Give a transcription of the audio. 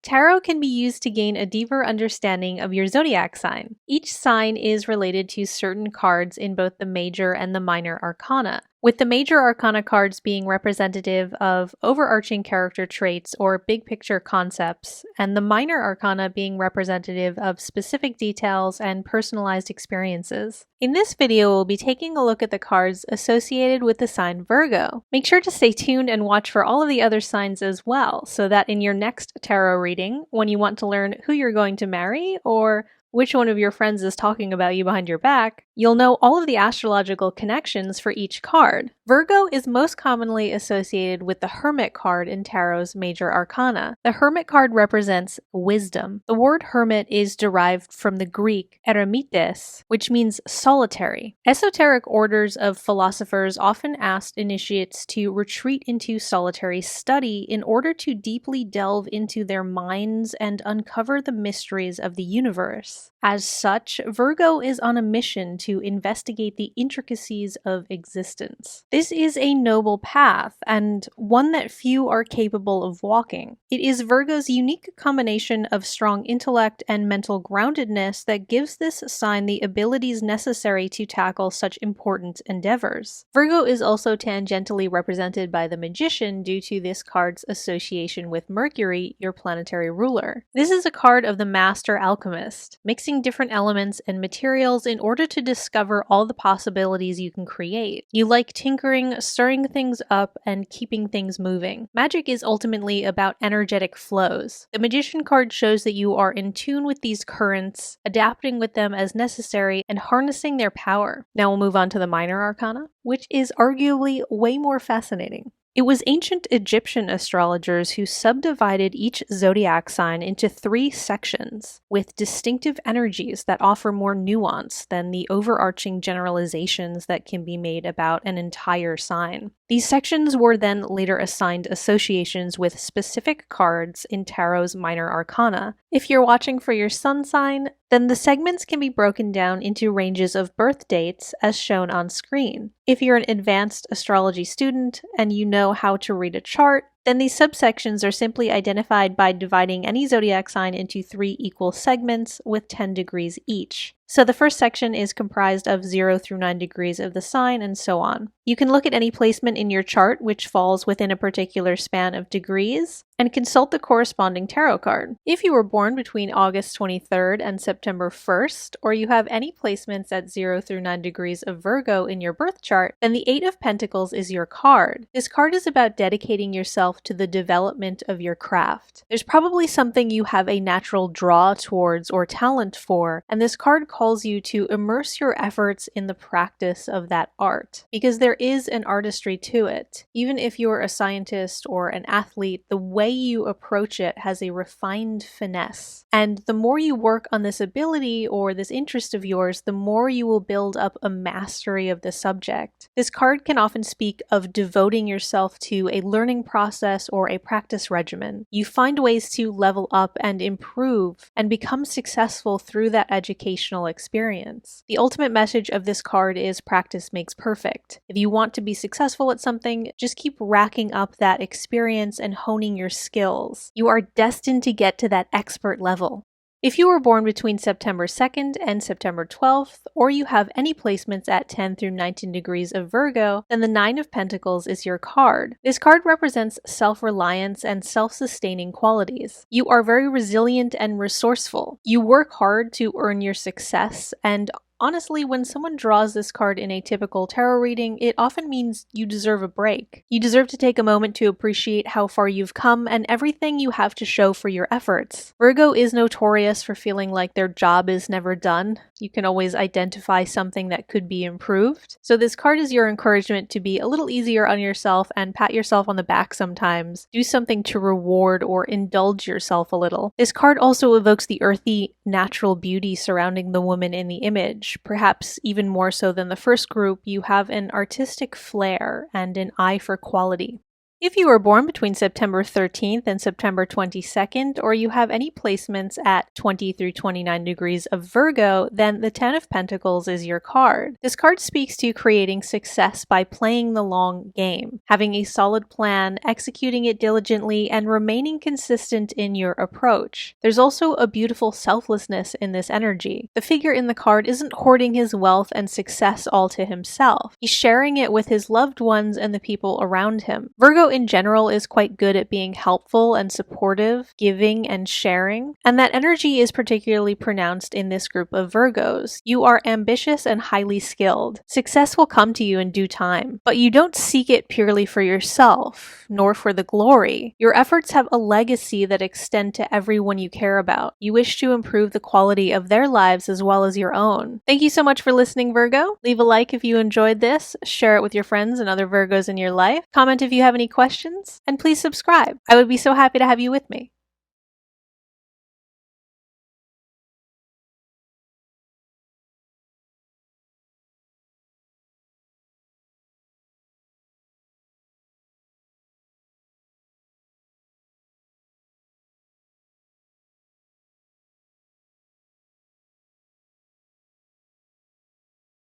Tarot can be used to gain a deeper understanding of your zodiac sign. Each sign is related to certain cards in both the major and the minor arcana, with the major arcana cards being representative of overarching character traits or big picture concepts, and the minor arcana being representative of specific details and personalized experiences. In this video, we'll be taking a look at the cards associated with the sign Virgo. Make sure to stay tuned and watch for all of the other signs as well, so that in your next tarot reading, when you want to learn who you're going to marry or which one of your friends is talking about you behind your back, you'll know all of the astrological connections for each card. Virgo is most commonly associated with the Hermit card in Tarot's major arcana. The Hermit card represents wisdom. The word hermit is derived from the Greek eremites, which means solitary. Esoteric orders of philosophers often asked initiates to retreat into solitary study in order to deeply delve into their minds and uncover the mysteries of the universe. As such, Virgo is on a mission to investigate the intricacies of existence. This is a noble path, and one that few are capable of walking. It is Virgo's unique combination of strong intellect and mental groundedness that gives this sign the abilities necessary to tackle such important endeavors. Virgo is also tangentially represented by the Magician due to this card's association with Mercury, your planetary ruler. This is a card of the Master Alchemist, mixing different elements and materials in order to discover all the possibilities you can create. You like tinkering, stirring things up, and keeping things moving. Magic is ultimately about energetic flows. The Magician card shows that you are in tune with these currents, adapting with them as necessary, and harnessing their power. Now we'll move on to the Minor Arcana, which is arguably way more fascinating. It was ancient Egyptian astrologers who subdivided each zodiac sign into 3 sections, with distinctive energies that offer more nuance than the overarching generalizations that can be made about an entire sign. These sections were then later assigned associations with specific cards in Tarot's Minor Arcana. If you're watching for your sun sign, then the segments can be broken down into ranges of birth dates as shown on screen. If you're an advanced astrology student and you know how to read a chart, then these subsections are simply identified by dividing any zodiac sign into 3 equal segments with 10 degrees each. So the first section is comprised of 0 through 9 degrees of the sign and so on. You can look at any placement in your chart which falls within a particular span of degrees and consult the corresponding tarot card. If you were born between August 23rd and September 1st, or you have any placements at 0 through 9 degrees of Virgo in your birth chart, then the 8 of Pentacles is your card. This card is about dedicating yourself to the development of your craft. There's probably something you have a natural draw towards or talent for, and this card calls you to immerse your efforts in the practice of that art, because there is an artistry to it. Even if you're a scientist or an athlete, the way you approach it has a refined finesse. And the more you work on this ability or this interest of yours, the more you will build up a mastery of the subject. This card can often speak of devoting yourself to a learning process or a practice regimen. You find ways to level up and improve and become successful through that educational experience. The ultimate message of this card is practice makes perfect. If you want to be successful at something, just keep racking up that experience and honing your skills. You are destined to get to that expert level. If you were born between September 2nd and September 12th, or you have any placements at 10 through 19 degrees of Virgo, then the 9 of Pentacles is your card. This card represents self-reliance and self-sustaining qualities. You are very resilient and resourceful. You work hard to earn your success, and honestly, when someone draws this card in a typical tarot reading, it often means you deserve a break. You deserve to take a moment to appreciate how far you've come and everything you have to show for your efforts. Virgo is notorious for feeling like their job is never done. You can always identify something that could be improved. So this card is your encouragement to be a little easier on yourself and pat yourself on the back sometimes. Do something to reward or indulge yourself a little. This card also evokes the earthy, natural beauty surrounding the woman in the image. Perhaps even more so than the first group, you have an artistic flair and an eye for quality. If you were born between September 13th and September 22nd, or you have any placements at 20 through 29 degrees of Virgo, then the 10 of Pentacles is your card. This card speaks to creating success by playing the long game, having a solid plan, executing it diligently, and remaining consistent in your approach. There's also a beautiful selflessness in this energy. The figure in the card isn't hoarding his wealth and success all to himself. He's sharing it with his loved ones and the people around him. Virgo in general is quite good at being helpful and supportive, giving and sharing, and that energy is particularly pronounced in this group of Virgos. You are ambitious and highly skilled. Success will come to you in due time, but you don't seek it purely for yourself, nor for the glory. Your efforts have a legacy that extend to everyone you care about. You wish to improve the quality of their lives as well as your own. Thank you so much for listening, Virgo. Leave a like if you enjoyed this, share it with your friends and other Virgos in your life, comment if you have any questions, and please subscribe. I would be so happy to have you with me.